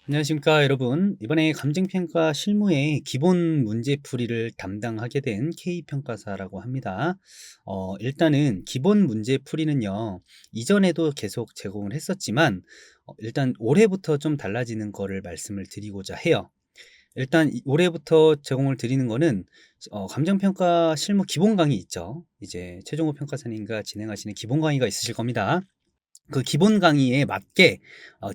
안녕하십니까 여러분. 이번에 감정평가 실무의 기본 문제풀이를 담당하게 된 K평가사라고 합니다. 일단은 기본 문제풀이는요, 이전에도 계속 제공을 했었지만 일단 올해부터 좀 달라지는 거를 말씀을 드리고자 해요. 일단 올해부터 제공을 드리는 거는 감정평가 실무 기본 강의 있죠. 이제 최종호 평가사님과 진행하시는 기본 강의가 있으실 겁니다. 그 기본 강의에 맞게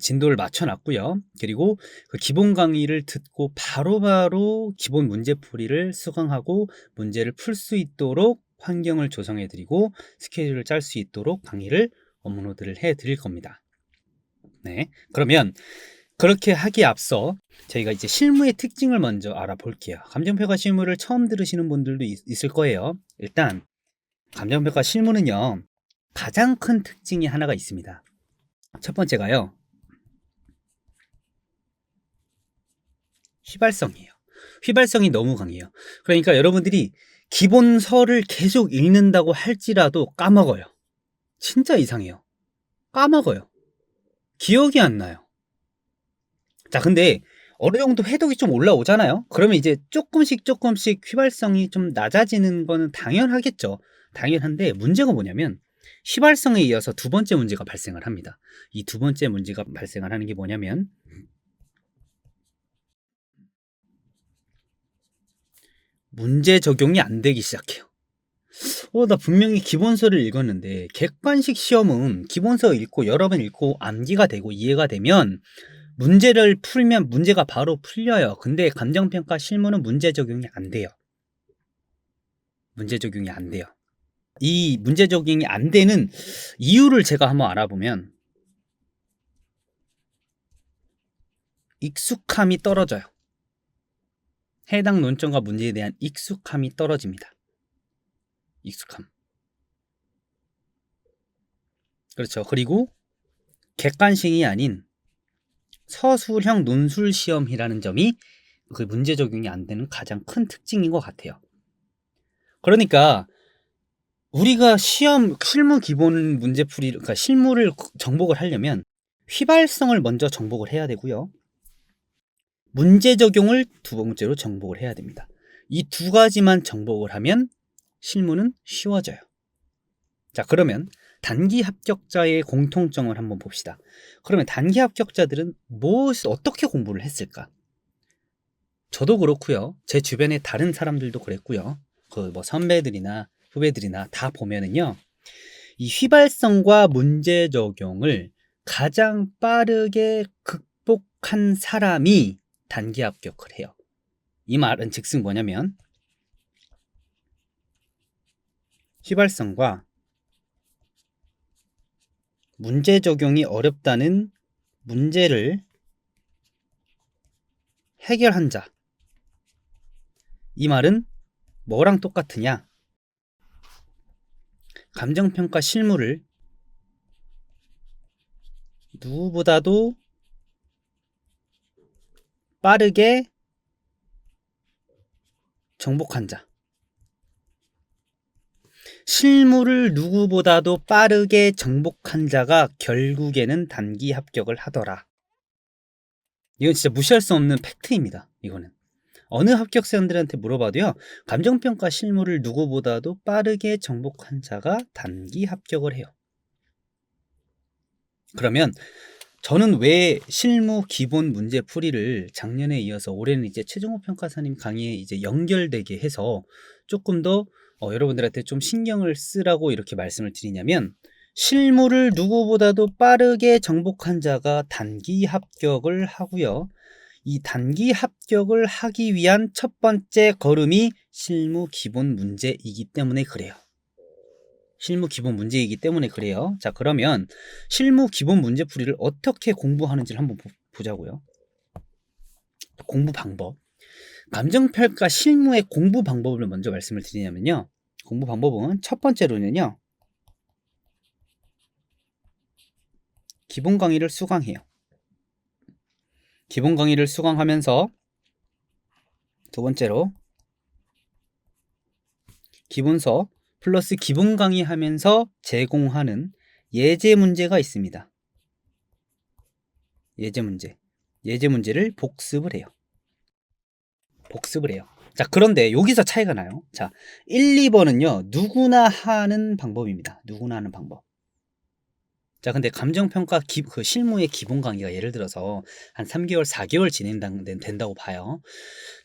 진도를 맞춰 놨고요. 그리고 그 기본 강의를 듣고 바로바로 기본 문제풀이를 수강하고 문제를 풀 수 있도록 환경을 조성해 드리고 스케줄을 짤 수 있도록 강의를 업로드를 해 드릴 겁니다. 네. 그러면 그렇게 하기에 앞서 저희가 이제 실무의 특징을 먼저 알아볼게요. 감정평가 실무를 처음 들으시는 분들도 있을 거예요. 일단 감정평가 실무는요, 가장 큰 특징이 하나가 있습니다. 첫 번째가요, 휘발성이에요. 휘발성이 너무 강해요. 그러니까 여러분들이 기본서를 계속 읽는다고 할지라도 까먹어요. 진짜 이상해요. 까먹어요. 기억이 안 나요. 자, 근데 어느 정도 해독이 좀 올라오잖아요. 그러면 이제 조금씩 휘발성이 좀 낮아지는 거는 당연하겠죠. 당연한데 문제가 뭐냐면 휘발성에 이어서 두 번째 문제가 발생을 합니다. 이 두 번째 문제가 발생을 하는 게 뭐냐면 문제 적용이 안 되기 시작해요. 나 분명히 기본서를 읽었는데, 객관식 시험은 기본서 읽고 여러 번 읽고 암기가 되고 이해가 되면 문제를 풀면 문제가 바로 풀려요. 근데 감정평가 실무는 문제 적용이 안 돼요. 문제 적용이 안 돼요. 이 문제 적용이 안 되는 이유를 제가 한번 알아보면 익숙함이 떨어져요. 해당 논점과 문제에 대한 익숙함이 떨어집니다. 익숙함. 그렇죠. 그리고 객관식이 아닌 서술형 논술 시험이라는 점이 그 문제 적용이 안 되는 가장 큰 특징인 것 같아요. 그러니까 우리가 시험 실무 기본 문제풀이, 그러니까 실무를 정복을 하려면 휘발성을 먼저 정복을 해야 되고요. 문제 적용을 두 번째로 정복을 해야 됩니다. 이 두 가지만 정복을 하면 실무는 쉬워져요. 자, 그러면 단기 합격자의 공통점을 한번 봅시다. 그러면 단기 합격자들은 어떻게 공부를 했을까? 저도 그렇고요. 제 주변에 다른 사람들도 그랬고요. 그 뭐 선배들이나 후배들이나 다 보면은요, 이 휘발성과 문제 적용을 가장 빠르게 극복한 사람이 단기 합격을 해요. 이 말은 즉슨 뭐냐면 휘발성과 문제 적용이 어렵다는 문제를 해결한 자. 이 말은 뭐랑 똑같으냐? 감정평가 실무를 누구보다도 빠르게 정복한 자. 실무를 누구보다도 빠르게 정복한 자가 결국에는 단기 합격을 하더라. 이건 진짜 무시할 수 없는 팩트입니다. 이거는 어느 합격생들한테 물어봐도요, 감정평가 실무를 누구보다도 빠르게 정복한 자가 단기 합격을 해요. 그러면 저는 왜 실무 기본 문제 풀이를 작년에 이어서 올해는 이제 최종호 평가사님 강의에 이제 연결되게 해서 조금 더 여러분들한테 좀 신경을 쓰라고 이렇게 말씀을 드리냐면, 실무를 누구보다도 빠르게 정복한 자가 단기 합격을 하고요. 이 단기 합격을 하기 위한 첫 번째 걸음이 실무 기본 문제이기 때문에 그래요. 실무 기본 문제이기 때문에 그래요. 자, 그러면 실무 기본 문제 풀이를 어떻게 공부하는지를 한번 보자고요. 공부 방법. 감정평가 실무의 공부 방법을 먼저 말씀을 드리냐면요. 공부 방법은 첫 번째로는요, 기본 강의를 수강해요. 기본 강의를 수강하면서 두 번째로 기본서 플러스 기본 강의 하면서 제공하는 예제 문제가 있습니다. 예제 문제. 예제 문제를 복습을 해요. 자, 그런데 여기서 차이가 나요. 자, 1, 2번은요, 누구나 하는 방법입니다. 누구나 하는 방법. 자, 근데 감정평가 그 실무의 기본 강의가 예를 들어서 한 3개월, 4개월 된다고 봐요.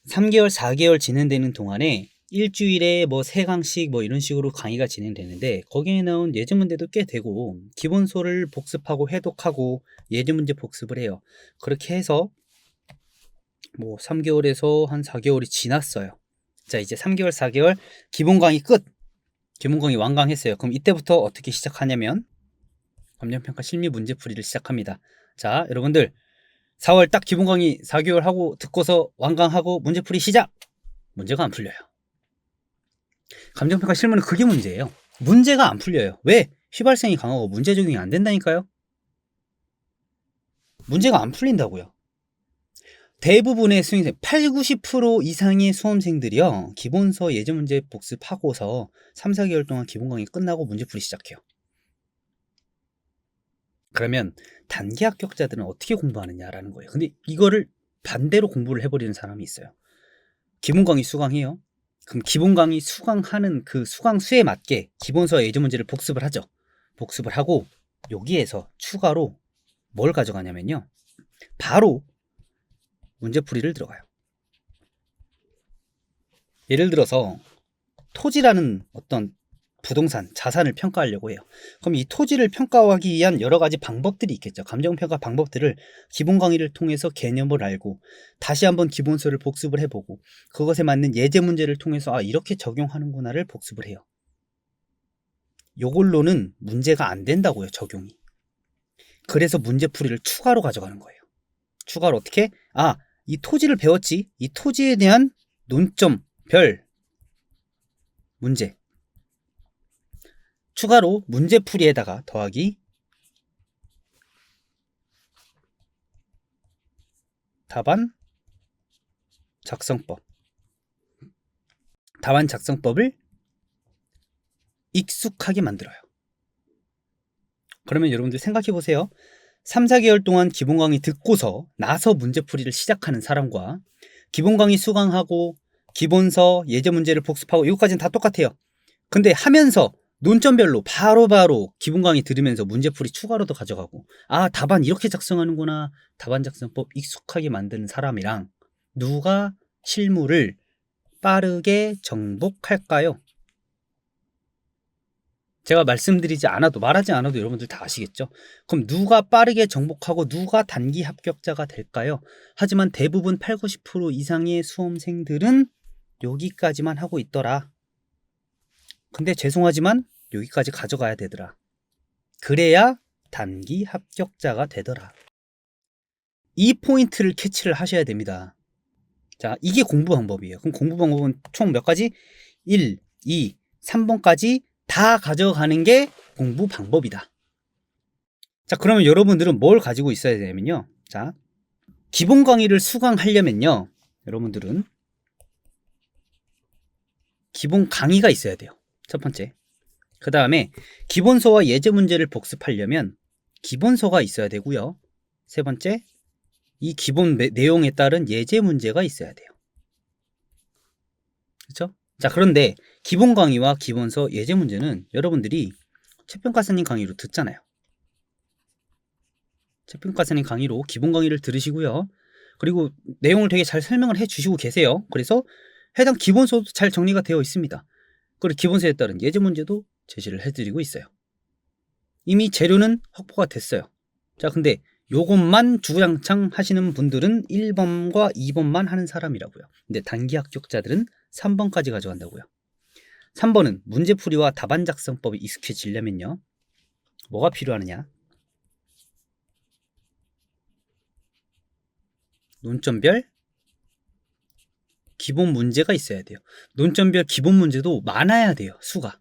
3개월, 4개월 진행되는 동안에 일주일에 뭐 3강씩 뭐 이런 식으로 강의가 진행되는데 거기에 나온 예제 문제도 꽤 되고 기본소를 복습하고 해독하고 예제 문제 복습을 해요. 그렇게 해서 뭐 3개월에서 한 4개월이 지났어요. 자, 이제 3개월, 4개월 기본 강의 끝! 기본 강의 완강했어요. 그럼 이때부터 어떻게 시작하냐면 감정평가 실무 문제풀이를 시작합니다. 자, 여러분들 4월 딱 기본 강의 4개월 하고 듣고서 완강하고 문제풀이 시작! 문제가 안 풀려요. 감정평가 실무는 그게 문제예요. 문제가 안 풀려요. 왜? 휘발성이 강하고 문제 적용이 안 된다니까요. 문제가 안 풀린다고요. 대부분의 수험생 80-90% 이상의 수험생들이요, 기본서 예제 문제 복습하고서 3-4개월 동안 기본 강의 끝나고 문제풀이 시작해요. 그러면 단기 합격자들은 어떻게 공부하느냐라는 거예요. 근데 이거를 반대로 공부를 해버리는 사람이 있어요. 기본 강의 수강해요. 그럼 기본 강의 수강하는 그 수강 수에 맞게 기본서 예제 문제를 복습을 하죠. 복습을 하고 여기에서 추가로 뭘 가져가냐면요, 바로 문제풀이를 들어가요. 예를 들어서 토지라는 어떤 부동산, 자산을 평가하려고 해요. 그럼 이 토지를 평가하기 위한 여러 가지 방법들이 있겠죠. 감정평가 방법들을 기본 강의를 통해서 개념을 알고 다시 한번 기본서를 복습을 해보고 그것에 맞는 예제 문제를 통해서 아, 이렇게 적용하는구나를 복습을 해요. 요걸로는 문제가 안 된다고요, 적용이. 그래서 문제풀이를 추가로 가져가는 거예요. 추가로 어떻게? 아, 이 토지를 배웠지? 이 토지에 대한 논점별 문제. 추가로 문제풀이에다가 더하기 답안 작성법. 답안 작성법을 익숙하게 만들어요. 그러면 여러분들 생각해 보세요. 3-4개월 동안 기본 강의 듣고서 나서 문제풀이를 시작하는 사람과 기본 강의 수강하고 기본서 예제 문제를 복습하고 이것까지는 다 똑같아요. 근데 하면서 논점별로 바로바로 기본 강의 들으면서 문제풀이 추가로 더 가져가고 아, 답안 이렇게 작성하는구나, 답안 작성법 익숙하게 만드는 사람이랑 누가 실무를 빠르게 정복할까요? 제가 말씀드리지 않아도, 말하지 않아도 여러분들 다 아시겠죠? 그럼 누가 빠르게 정복하고 누가 단기 합격자가 될까요? 하지만 대부분 80-90% 이상의 수험생들은 여기까지만 하고 있더라. 근데 죄송하지만 여기까지 가져가야 되더라. 그래야 단기 합격자가 되더라. 이 포인트를 캐치를 하셔야 됩니다. 자, 이게 공부 방법이에요. 그럼 공부 방법은 총 몇 가지? 1, 2, 3번까지 다 가져가는 게 공부 방법이다. 자, 그러면 여러분들은 뭘 가지고 있어야 되냐면요. 자, 기본 강의를 수강하려면요, 여러분들은 기본 강의가 있어야 돼요. 첫 번째. 그 다음에 기본서와 예제 문제를 복습하려면 기본서가 있어야 되고요. 세 번째, 이 기본 내용에 따른 예제 문제가 있어야 돼요. 그렇죠? 자, 그런데 기본 강의와 기본서 예제 문제는 여러분들이 최평가사님 강의로 듣잖아요. 최평가사님 강의로 기본 강의를 들으시고요. 그리고 내용을 되게 잘 설명을 해주시고 계세요. 그래서 해당 기본서도 잘 정리가 되어 있습니다. 그리고 기본서에 따른 예제 문제도 제시를 해드리고 있어요. 이미 재료는 확보가 됐어요. 자, 근데 요것만 주구장창 하시는 분들은 1번과 2번만 하는 사람이라고요. 근데 단기 합격자들은 3번까지 가져간다고요. 3번은 문제풀이와 답안 작성법이 익숙해지려면요, 뭐가 필요하느냐? 논점별 기본 문제가 있어야 돼요. 논점별 기본 문제도 많아야 돼요. 수가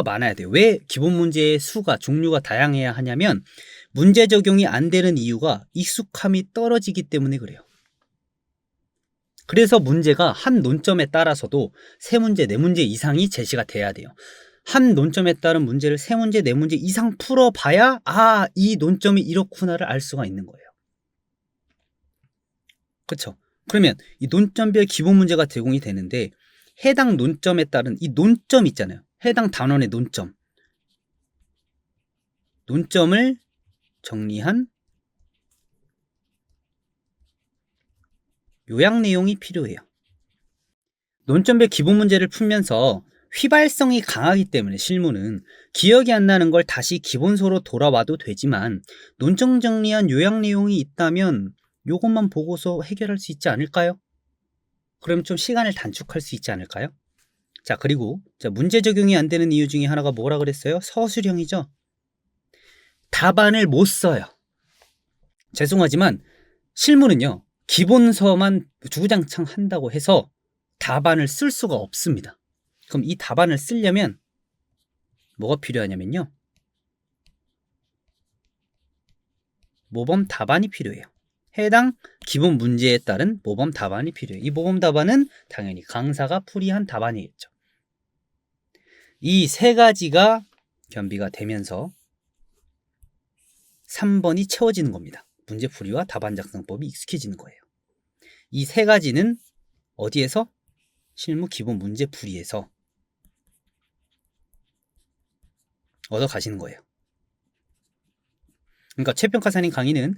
많아야 돼요. 왜 기본 문제의 수가, 종류가 다양해야 하냐면 문제 적용이 안 되는 이유가 익숙함이 떨어지기 때문에 그래요. 그래서 문제가 한 논점에 따라서도 3문제, 4문제 이상이 제시가 돼야 돼요. 한 논점에 따른 문제를 3문제, 4문제 이상 풀어봐야 아, 이 논점이 이렇구나를 알 수가 있는 거예요. 그쵸? 그러면 이 논점별 기본 문제가 제공이 되는데 해당 논점에 따른 이 논점 있잖아요. 해당 단원의 논점. 논점을 정리한 요약 내용이 필요해요. 논점별 기본 문제를 풀면서 휘발성이 강하기 때문에 실무는 기억이 안 나는 걸 다시 기본소로 돌아와도 되지만 논점 정리한 요약 내용이 있다면 요것만 보고서 해결할 수 있지 않을까요? 그럼 좀 시간을 단축할 수 있지 않을까요? 자, 그리고 문제 적용이 안 되는 이유 중에 하나가 뭐라 그랬어요? 서술형이죠. 답안을 못 써요. 죄송하지만 실무는요, 기본서만 주구장창 한다고 해서 답안을 쓸 수가 없습니다. 그럼 이 답안을 쓰려면 뭐가 필요하냐면요, 모범 답안이 필요해요. 해당 기본 문제에 따른 모범 답안이 필요해요. 이 모범 답안은 당연히 강사가 풀이한 답안이겠죠. 이 세 가지가 겸비가 되면서 3번이 채워지는 겁니다. 문제풀이와 답안 작성법이 익숙해지는 거예요. 이 세 가지는 어디에서? 실무 기본 문제풀이에서 얻어 가시는 거예요. 그러니까 최평가사님 강의는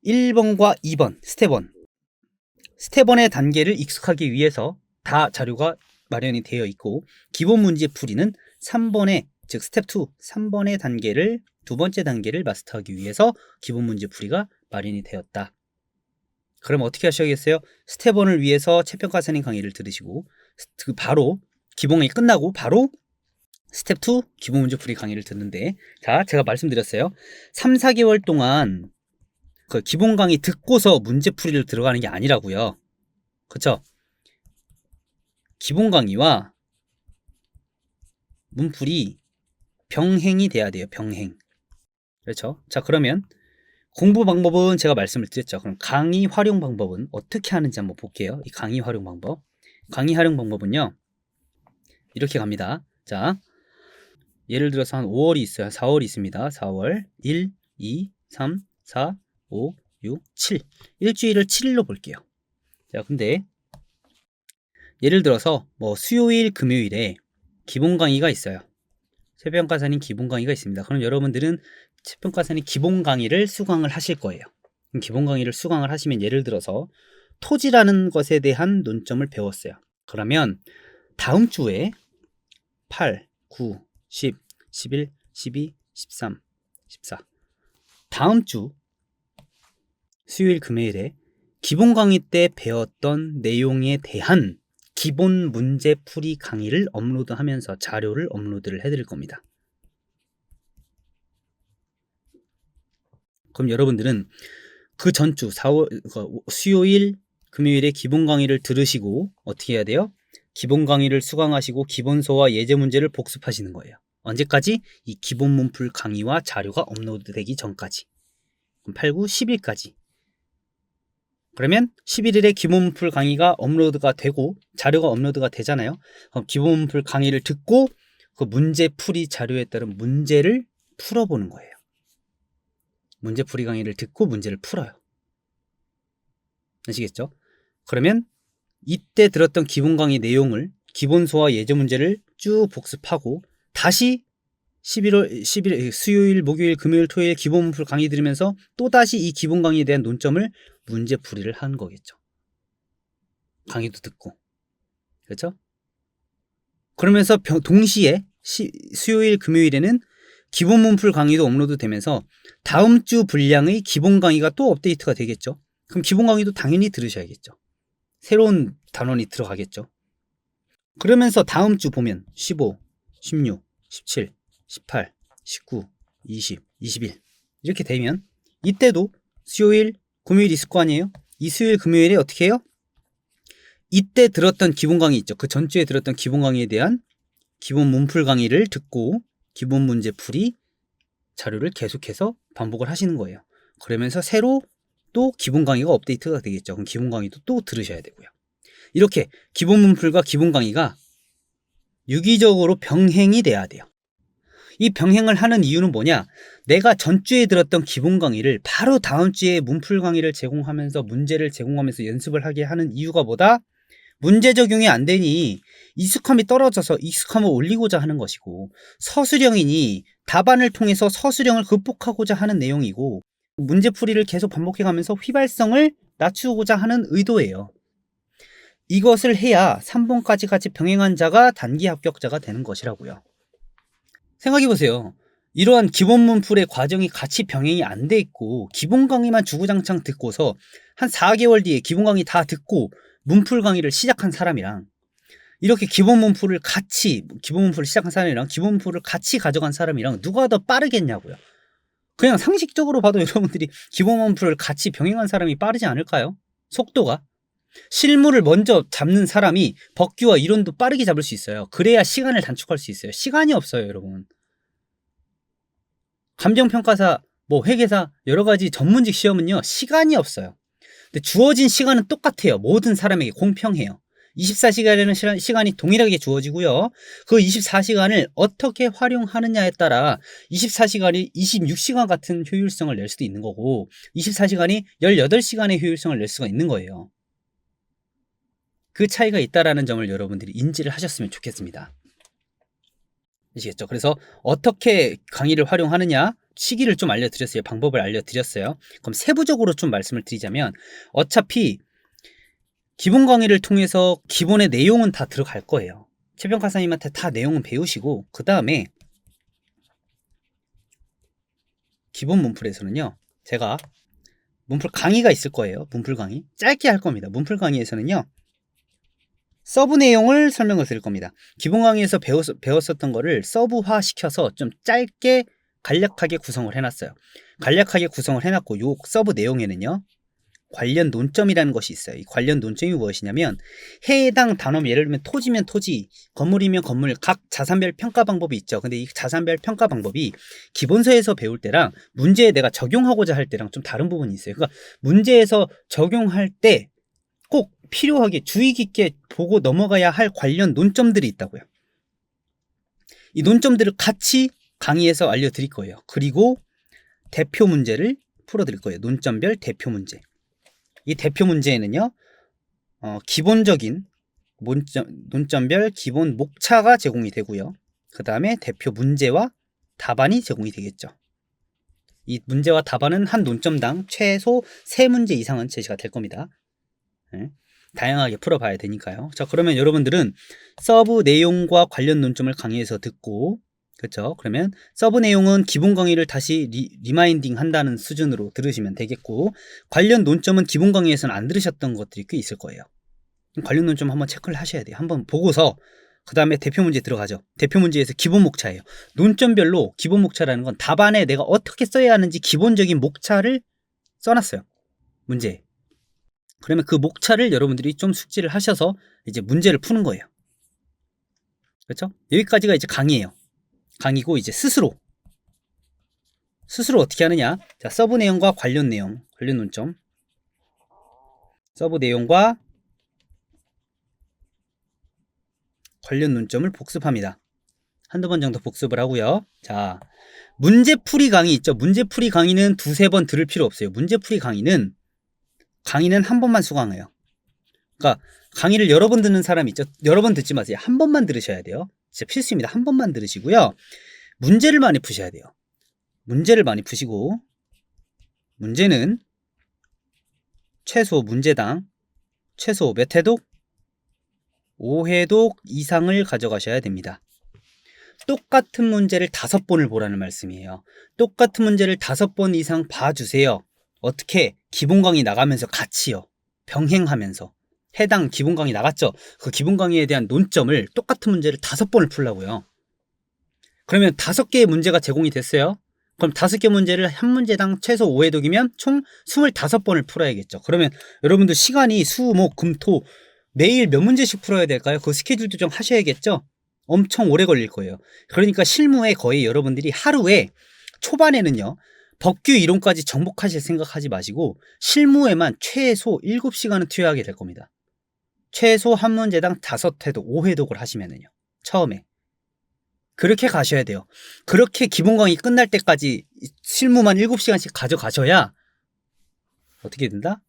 1번과 2번, 스텝 1. 스텝 1의 단계를 익숙하기 위해서 다 자료가 마련이 되어 있고, 기본 문제 풀이는 3번의, 즉 스텝 2, 3번의 단계를, 두 번째 단계를 마스터하기 위해서 기본 문제 풀이가 마련이 되었다. 그럼 어떻게 하셔야겠어요? 스텝 1을 위해서 최평가사님 강의를 들으시고, 바로 기본 강의 끝나고 바로 스텝 2 기본 문제 풀이 강의를 듣는데, 자, 제가 말씀드렸어요. 3, 4개월 동안 그 기본 강의 듣고서 문제 풀이를 들어가는 게 아니라고요. 그쵸? 기본 강의와 문풀이 병행이 돼야 돼요. 병행. 그렇죠? 자, 그러면 공부 방법은 제가 말씀을 드렸죠. 그럼 강의 활용 방법은 어떻게 하는지 한번 볼게요. 이 강의 활용 방법. 강의 활용 방법은요, 이렇게 갑니다. 자, 예를 들어서 한 5월이 있어요. 4월이 있습니다. 4월 1, 2, 3, 4, 5, 6, 7. 일주일을 7일로 볼게요. 자, 근데 예를 들어서 뭐 수요일, 금요일에 기본 강의가 있어요. 최평가사님 기본 강의가 있습니다. 그럼 여러분들은 최평가사님 기본 강의를 수강을 하실 거예요. 기본 강의를 수강을 하시면 예를 들어서 토지라는 것에 대한 논점을 배웠어요. 그러면 다음 주에 8, 9, 10, 11, 12, 13, 14 다음 주 수요일, 금요일에 기본 강의 때 배웠던 내용에 대한 기본 문제 풀이 강의를 업로드하면서 자료를 업로드를 해드릴 겁니다. 그럼 여러분들은 그 전주 4월 수요일, 금요일에 기본 강의를 들으시고 어떻게 해야 돼요? 기본 강의를 수강하시고 기본서와 예제 문제를 복습하시는 거예요. 언제까지? 이 기본 문풀 강의와 자료가 업로드되기 전까지. 그럼 8, 9, 10일까지. 그러면 11일에 기본 문풀 강의가 업로드가 되고 자료가 업로드가 되잖아요. 그럼 기본 문풀 강의를 듣고 그 문제풀이 자료에 따른 문제를 풀어보는 거예요. 문제풀이 강의를 듣고 문제를 풀어요. 아시겠죠? 그러면 이때 들었던 기본 강의 내용을 기본소와 예제 문제를 쭉 복습하고 다시 11일 수요일, 목요일, 금요일, 토요일 기본 문풀 강의 들으면서 또다시 이 기본 강의에 대한 논점을 문제풀이를 한 거겠죠. 강의도 듣고. 그렇죠? 그러면서 동시에 수요일, 금요일에는 기본 문풀 강의도 업로드 되면서 다음 주 분량의 기본 강의가 또 업데이트가 되겠죠. 그럼 기본 강의도 당연히 들으셔야겠죠. 새로운 단원이 들어가겠죠. 그러면서 다음 주 보면 15, 16, 17, 18, 19, 20, 21 이렇게 되면 이때도 수요일, 금요일 있을 거 아니에요? 이 수요일, 금요일에 어떻게 해요? 이때 들었던 기본 강의 있죠. 그 전주에 들었던 기본 강의에 대한 기본 문풀 강의를 듣고 기본 문제 풀이 자료를 계속해서 반복을 하시는 거예요. 그러면서 새로 또 기본 강의가 업데이트가 되겠죠. 그럼 기본 강의도 또 들으셔야 되고요. 이렇게 기본 문풀과 기본 강의가 유기적으로 병행이 돼야 돼요. 이 병행을 하는 이유는 뭐냐? 내가 전주에 들었던 기본 강의를 바로 다음 주에 문풀 강의를 제공하면서 문제를 제공하면서 연습을 하게 하는 이유가 뭐다? 문제 적용이 안 되니 익숙함이 떨어져서 익숙함을 올리고자 하는 것이고, 서술형이니 답안을 통해서 서술형을 극복하고자 하는 내용이고, 문제풀이를 계속 반복해가면서 휘발성을 낮추고자 하는 의도예요. 이것을 해야 3번까지 같이 병행한 자가 단기 합격자가 되는 것이라고요. 생각해보세요. 이러한 기본 문풀의 과정이 같이 병행이 안 돼 있고 기본 강의만 주구장창 듣고서 한 4개월 뒤에 기본 강의 다 듣고 문풀 강의를 시작한 사람이랑, 이렇게 기본 문풀을 시작한 사람이랑 기본 문풀을 같이 가져간 사람이랑 누가 더 빠르겠냐고요. 그냥 상식적으로 봐도 여러분들이 기본 문풀을 같이 병행한 사람이 빠르지 않을까요? 속도가. 실무를 먼저 잡는 사람이 법규와 이론도 빠르게 잡을 수 있어요. 그래야 시간을 단축할 수 있어요. 시간이 없어요, 여러분. 감정평가사, 회계사, 여러 가지 전문직 시험은요, 시간이 없어요. 근데 주어진 시간은 똑같아요. 모든 사람에게 공평해요. 24시간이라는 시간이 동일하게 주어지고요. 그 24시간을 어떻게 활용하느냐에 따라 24시간이 26시간 같은 효율성을 낼 수도 있는 거고, 24시간이 18시간의 효율성을 낼 수가 있는 거예요. 그 차이가 있다라는 점을 여러분들이 인지를 하셨으면 좋겠습니다. 아시겠죠? 그래서 어떻게 강의를 활용하느냐, 시기를 좀 알려드렸어요. 방법을 알려드렸어요. 그럼 세부적으로 좀 말씀을 드리자면, 어차피 기본 강의를 통해서 기본의 내용은 다 들어갈 거예요. 최평가사님한테 다 내용은 배우시고, 그 다음에 기본 문풀에서는요, 제가 문풀 강의가 있을 거예요. 문풀 강의 짧게 할 겁니다. 문풀 강의에서는요, 서브 내용을 설명을 드릴 겁니다. 기본 강의에서 배웠었던 거를 서브화 시켜서 좀 짧게 간략하게 구성을 해놨어요. 간략하게 구성을 해놨고, 요 서브 내용에는요, 관련 논점이라는 것이 있어요. 이 관련 논점이 무엇이냐면, 해당 단어, 예를 들면 토지면 토지, 건물이면 건물, 각 자산별 평가 방법이 있죠. 근데 이 자산별 평가 방법이 기본서에서 배울 때랑 문제에 내가 적용하고자 할 때랑 좀 다른 부분이 있어요. 그러니까 문제에서 적용할 때 꼭 필요하게 주의 깊게 보고 넘어가야 할 관련 논점들이 있다고요. 이 논점들을 같이 강의에서 알려드릴 거예요. 그리고 대표 문제를 풀어드릴 거예요. 논점별 대표 문제. 이 대표 문제에는요, 기본적인 논점별 기본 목차가 제공이 되고요. 그 다음에 대표 문제와 답안이 제공이 되겠죠. 이 문제와 답안은 한 논점당 최소 3문제 이상은 제시가 될 겁니다. 네. 다양하게 풀어봐야 되니까요. 자, 그러면 여러분들은 서브 내용과 관련 논점을 강의에서 듣고, 그렇죠? 그러면 서브 내용은 기본 강의를 다시 리마인딩 한다는 수준으로 들으시면 되겠고, 관련 논점은 기본 강의에서는 안 들으셨던 것들이 꽤 있을 거예요. 관련 논점 한번 체크를 하셔야 돼요. 한번 보고서 그 다음에 대표 문제 들어가죠. 대표 문제에서 기본 목차예요. 논점별로 기본 목차라는 건 답안에 내가 어떻게 써야 하는지 기본적인 목차를 써놨어요. 문제에. 그러면 그 목차를 여러분들이 좀 숙지를 하셔서 이제 문제를 푸는 거예요. 그렇죠? 여기까지가 이제 강의예요. 강의고, 이제 스스로 어떻게 하느냐. 자, 서브 내용과 관련 내용, 관련 논점. 서브 내용과 관련 논점을 복습합니다. 한두 번 정도 복습을 하고요. 자, 문제풀이 강의 있죠. 문제풀이 강의는 2-3번 들을 필요 없어요. 문제풀이 강의는 한 번만 수강해요. 그러니까 강의를 여러 번 듣는 사람 있죠. 여러 번 듣지 마세요. 한 번만 들으셔야 돼요. 진짜 필수입니다. 한 번만 들으시고요. 문제를 많이 푸셔야 돼요. 문제를 많이 푸시고, 문제는 최소 문제당 최소 몇 회독? 5회독 이상을 가져가셔야 됩니다. 똑같은 문제를 5번을 보라는 말씀이에요. 똑같은 문제를 5번 이상 봐주세요. 어떻게? 기본 강의 나가면서 같이요. 병행하면서. 해당 기본 강의 나갔죠? 그 기본 강의에 대한 논점을 똑같은 문제를 5번을 풀라고요. 그러면 5개의 문제가 제공이 됐어요. 그럼 5개 문제를 한 문제당 최소 5회독이면 총 25번을 풀어야겠죠. 그러면 여러분들 시간이 수, 목, 금, 토 매일 몇 문제씩 풀어야 될까요? 그 스케줄도 좀 하셔야겠죠? 엄청 오래 걸릴 거예요. 그러니까 실무에 거의 여러분들이 하루에 초반에는요, 법규 이론까지 정복하실 생각하지 마시고 실무에만 최소 7시간은 투여하게 될 겁니다. 최소 한 문제당 5회독, 5회독을 하시면은요. 처음에. 그렇게 가셔야 돼요. 그렇게 기본 강의 끝날 때까지 실무만 7시간씩 가져가셔야 어떻게 된다?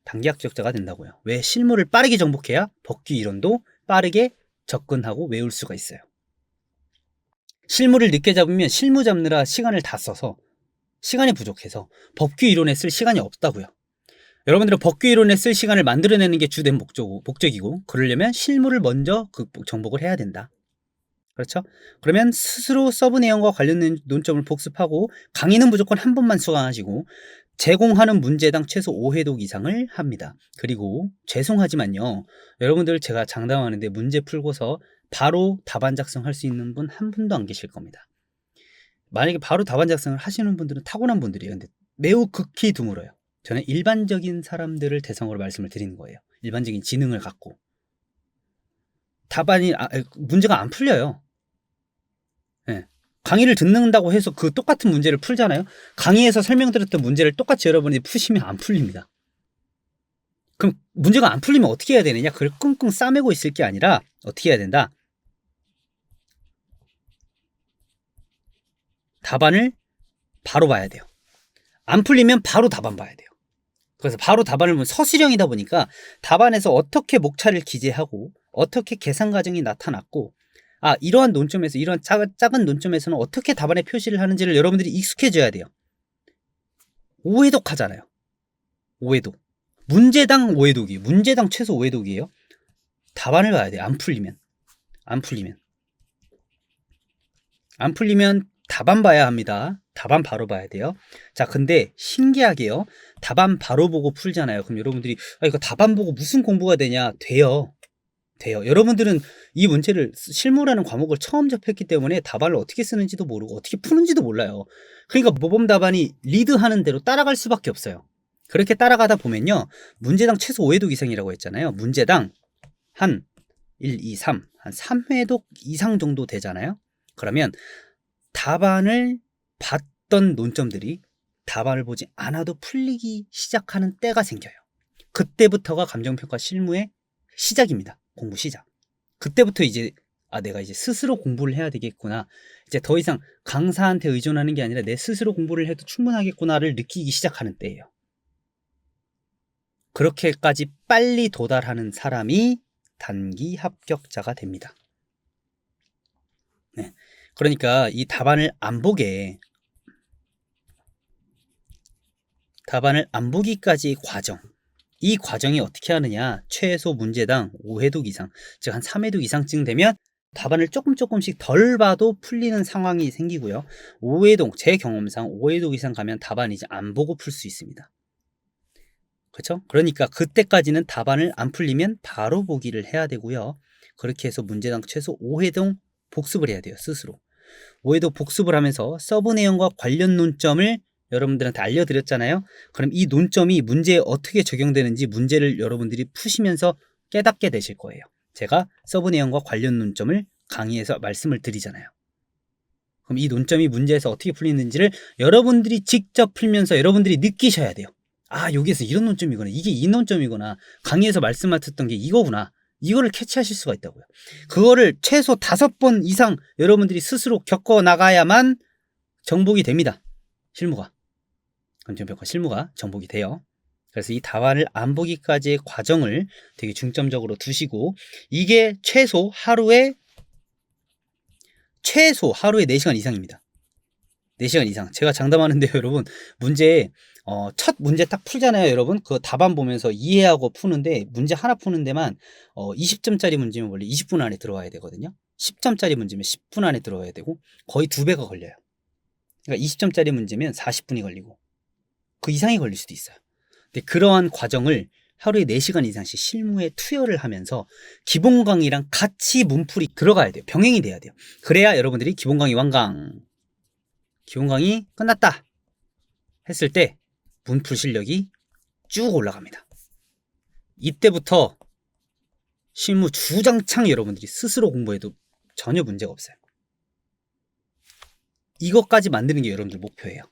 단기 합격자가 된다고요. 왜? 실무를 빠르게 정복해야 법규 이론도 빠르게 접근하고 외울 수가 있어요. 실무를 늦게 잡으면 실무 잡느라 시간을 다 써서 시간이 부족해서 법규 이론에 쓸 시간이 없다고요. 여러분들은 법규 이론에 쓸 시간을 만들어내는 게 주된 목적이고 그러려면 실무를 먼저 정복을 해야 된다. 그렇죠? 그러면 스스로 서브 내용과 관련 논점을 복습하고 강의는 무조건 한 번만 수강하시고 제공하는 문제당 최소 5회독 이상을 합니다. 그리고 죄송하지만요. 여러분들 제가 장담하는데 문제 풀고서 바로 답안 작성할 수 있는 분 한 분도 안 계실 겁니다. 만약에 바로 답안 작성을 하시는 분들은 타고난 분들이에요. 근데 매우 극히 드물어요. 저는 일반적인 사람들을 대상으로 말씀을 드리는 거예요. 일반적인 지능을 갖고. 문제가 안 풀려요. 네. 강의를 듣는다고 해서 그 똑같은 문제를 풀잖아요. 강의에서 설명드렸던 문제를 똑같이 여러분이 푸시면 안 풀립니다. 그럼 문제가 안 풀리면 어떻게 해야 되느냐? 그걸 끙끙 싸매고 있을 게 아니라 어떻게 해야 된다? 답안을 바로 봐야 돼요. 안 풀리면 바로 답안 봐야 돼요. 그래서 바로 답안을 보면 서술형이다 보니까 답안에서 어떻게 목차를 기재하고 어떻게 계산 과정이 나타났고 이러한 논점에서 이러한 작은 논점에서는 어떻게 답안에 표시를 하는지를 여러분들이 익숙해져야 돼요. 5회독 하잖아요. 5회독. 문제당 5회독이에요. 문제당 최소 5회독이에요. 답안을 봐야 돼요. 안 풀리면 답안 봐야 합니다. 답안 바로 봐야 돼요. 자, 근데 신기하게요. 답안 바로 보고 풀잖아요. 그럼 여러분들이 이거 답안 보고 무슨 공부가 되냐? 돼요. 여러분들은 이 문제를 실무라는 과목을 처음 접했기 때문에 답안을 어떻게 쓰는지도 모르고 어떻게 푸는지도 몰라요. 그러니까 모범 답안이 리드하는 대로 따라갈 수밖에 없어요. 그렇게 따라가다 보면요. 문제당 최소 5회독 이상이라고 했잖아요. 문제당 한 1, 2, 3, 한 3회독 이상 정도 되잖아요. 그러면 답안을 봤던 논점들이 답안을 보지 않아도 풀리기 시작하는 때가 생겨요. 그때부터가 감정평가 실무의 시작입니다. 공부 시작. 그때부터 이제 내가 이제 스스로 공부를 해야 되겠구나. 이제 더 이상 강사한테 의존하는 게 아니라 내 스스로 공부를 해도 충분하겠구나를 느끼기 시작하는 때예요. 그렇게까지 빨리 도달하는 사람이 단기 합격자가 됩니다. 네. 그러니까 이 답안을 안 보기까지의 과정, 이 과정이 어떻게 하느냐? 최소 문제당 5회독 이상, 즉 한 3회독 이상쯤 되면 답안을 조금씩 덜 봐도 풀리는 상황이 생기고요. 5회독, 제 경험상 5회독 이상 가면 답안 이제 안 보고 풀 수 있습니다. 그렇죠? 그러니까 그때까지는 답안을 안 풀리면 바로 보기를 해야 되고요. 그렇게 해서 문제당 최소 5회독 복습을 해야 돼요. 스스로. 5회독 복습을 하면서 서브 내용과 관련 논점을 여러분들한테 알려드렸잖아요. 그럼 이 논점이 문제에 어떻게 적용되는지 문제를 여러분들이 푸시면서 깨닫게 되실 거예요. 제가 서브 내용과 관련 논점을 강의에서 말씀을 드리잖아요. 그럼 이 논점이 문제에서 어떻게 풀리는지를 여러분들이 직접 풀면서 여러분들이 느끼셔야 돼요. 여기에서 이런 논점이구나. 이게 이 논점이구나. 강의에서 말씀하셨던 게 이거구나. 이거를 캐치하실 수가 있다고요. 그거를 최소 5번 이상 여러분들이 스스로 겪어 나가야만 정복이 됩니다. 실무가. 감정평가 실무가 정복이 돼요. 그래서 이 답안을 안 보기까지의 과정을 되게 중점적으로 두시고 이게 최소 하루에 4시간 이상입니다. 4시간 이상. 제가 장담하는데요, 여러분. 첫 문제 딱 풀잖아요, 여러분. 그 답안 보면서 이해하고 푸는데 문제 하나 푸는 데만 20점짜리 문제면 원래 20분 안에 들어와야 되거든요. 10점짜리 문제면 10분 안에 들어와야 되고 거의 2배가 걸려요. 그러니까 20점짜리 문제면 40분이 걸리고 그 이상이 걸릴 수도 있어요. 근데 그러한 과정을 하루에 4시간 이상씩 실무에 투여를 하면서 기본 강의랑 같이 문풀이 들어가야 돼요. 병행이 돼야 돼요. 그래야 여러분들이 기본 강의 완강, 기본 강의 끝났다 했을 때 문풀 실력이 쭉 올라갑니다. 이때부터 실무 주장창 여러분들이 스스로 공부해도 전혀 문제가 없어요. 이것까지 만드는 게 여러분들 목표예요.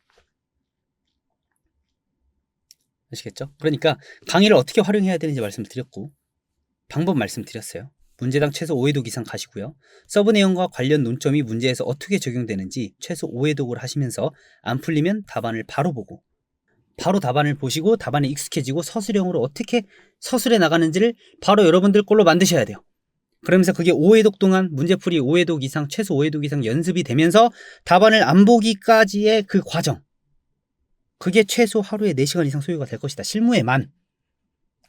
아시겠죠? 그러니까 강의를 어떻게 활용해야 되는지 말씀드렸고 방법 말씀드렸어요. 문제당 최소 5회독 이상 가시고요. 서브 내용과 관련 논점이 문제에서 어떻게 적용되는지 최소 5회독을 하시면서 안 풀리면 답안을 바로 보고 바로 답안을 보시고 답안에 익숙해지고 서술형으로 어떻게 서술해 나가는지를 바로 여러분들 걸로 만드셔야 돼요. 그러면서 그게 5회독 동안 문제풀이 5회독 이상 최소 5회독 이상 연습이 되면서 답안을 안 보기까지의 그 과정, 그게 최소 하루에 4시간 이상 소요가 될 것이다. 실무에만.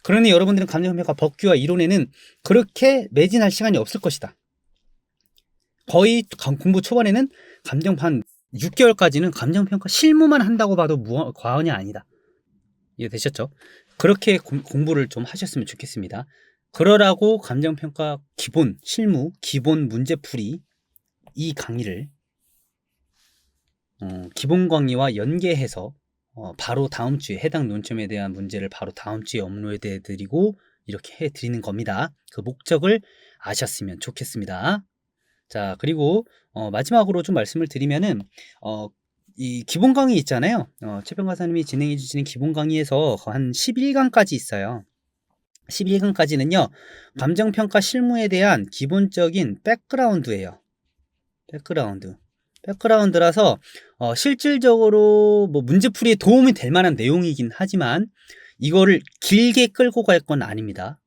그러니 여러분들은 감정평가 법규와 이론에는 그렇게 매진할 시간이 없을 것이다. 거의 공부 초반에는 한 6개월까지는 감정평가 실무만 한다고 봐도 과언이 아니다. 이해되셨죠? 그렇게 공부를 좀 하셨으면 좋겠습니다. 그러라고 감정평가 기본, 실무, 기본 문제풀이 이 강의를 기본 강의와 연계해서 바로 다음 주에 해당 논점에 대한 문제를 바로 다음 주에 업로드해 드리고 이렇게 해 드리는 겁니다. 그 목적을 아셨으면 좋겠습니다. 자, 그리고 마지막으로 좀 말씀을 드리면은 이 기본 강의 있잖아요. 최평가사님이 진행해 주시는 기본 강의에서 한 11강까지 있어요. 11강까지는요. 감정평가 실무에 대한 기본적인 백그라운드예요. 백그라운드라서 실질적으로 뭐 문제풀이에 도움이 될 만한 내용이긴 하지만 이거를 길게 끌고 갈 건 아닙니다.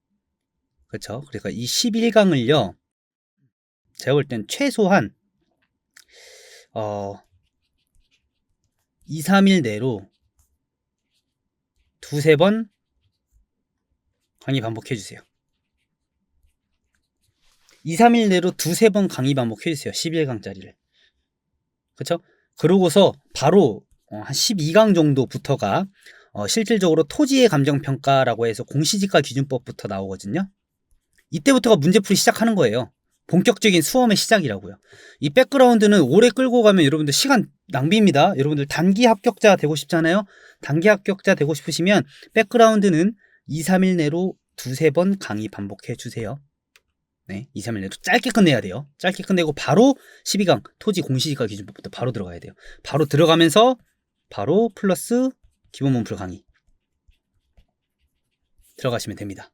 그렇죠? 그러니까 이 11강을요. 제가 볼 땐 최소한 2, 3일 내로 두세 번 강의 반복해 주세요. 2, 3일 내로 두세 번 강의 반복해 주세요. 11강짜리를. 그렇죠? 그러고서 바로 한 12강 정도부터가 실질적으로 토지의 감정평가라고 해서 공시지가 기준법부터 나오거든요. 이때부터가 문제풀이 시작하는 거예요. 본격적인 수험의 시작이라고요. 이 백그라운드는 오래 끌고 가면 여러분들 시간 낭비입니다. 여러분들 단기 합격자 되고 싶잖아요. 단기 합격자 되고 싶으시면 백그라운드는 2, 3일 내로 두세 번 강의 반복해 주세요. 네, 2, 3일 내로 짧게 끝내야 돼요. 짧게 끝내고 바로 12강 토지 공시지가 기준법부터 바로 들어가야 돼요. 바로 들어가면서 바로 플러스 기본 문풀 강의 들어가시면 됩니다.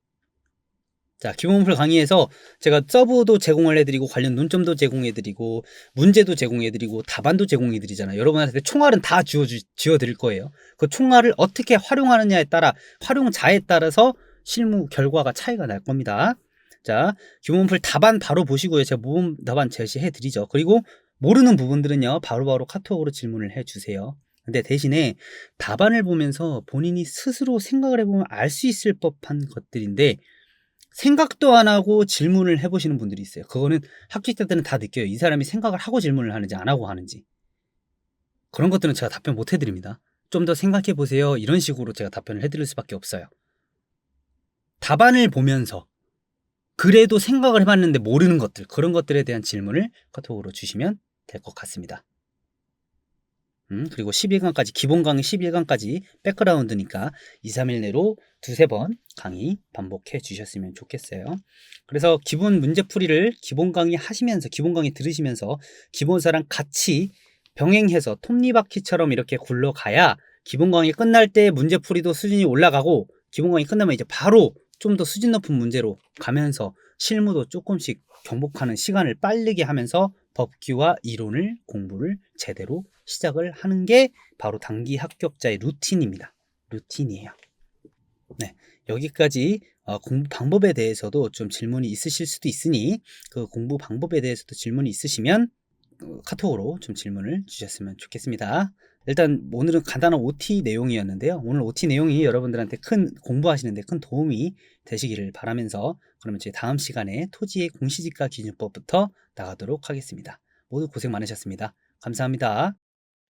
자, 기본 문풀 강의에서 제가 서브도 제공을 해드리고 관련 논점도 제공해드리고 문제도 제공해드리고 답안도 제공해드리잖아요. 여러분한테 총알은 다 쥐어드릴 거예요. 그 총알을 어떻게 활용하느냐에 따라 활용자에 따라서 실무 결과가 차이가 날 겁니다. 자, 기본 문풀 답안 바로 보시고요. 제가 모범 답안 제시해드리죠. 그리고 모르는 부분들은요. 바로바로 카톡으로 질문을 해주세요. 근데 대신에 답안을 보면서 본인이 스스로 생각을 해보면 알 수 있을 법한 것들인데 생각도 안 하고 질문을 해보시는 분들이 있어요. 그거는 합격자 때는 다 느껴요. 이 사람이 생각을 하고 질문을 하는지 안 하고 하는지. 그런 것들은 제가 답변 못 해드립니다. 좀 더 생각해 보세요. 이런 식으로 제가 답변을 해드릴 수밖에 없어요. 답안을 보면서 그래도 생각을 해봤는데 모르는 것들, 그런 것들에 대한 질문을 카톡으로 주시면 될 것 같습니다. 그리고 11강까지, 기본 강의 11강까지 백그라운드니까 2, 3일 내로 두세 번 강의 반복해 주셨으면 좋겠어요. 그래서 기본 문제풀이를 기본 강의 하시면서, 기본 강의 들으시면서 기본사랑 같이 병행해서 톱니바퀴처럼 이렇게 굴러가야 기본 강의 끝날 때 문제풀이도 수준이 올라가고 기본 강의 끝나면 이제 바로 좀 더 수준 높은 문제로 가면서 실무도 조금씩 경복하는 시간을 빠르게 하면서 법규와 이론을 공부를 제대로 시작을 하는 게 바로 단기 합격자의 루틴입니다. 루틴이에요. 네, 여기까지 공부 방법에 대해서도 좀 질문이 있으실 수도 있으니 그 공부 방법에 대해서도 질문이 있으시면 카톡으로 좀 질문을 주셨으면 좋겠습니다. 일단 오늘은 간단한 OT 내용이었는데요. 오늘 OT 내용이 여러분들한테 공부하시는데 큰 도움이 되시기를 바라면서 그러면 저희 다음 시간에 토지의 공시지가 기준법부터 나가도록 하겠습니다. 모두 고생 많으셨습니다. 감사합니다.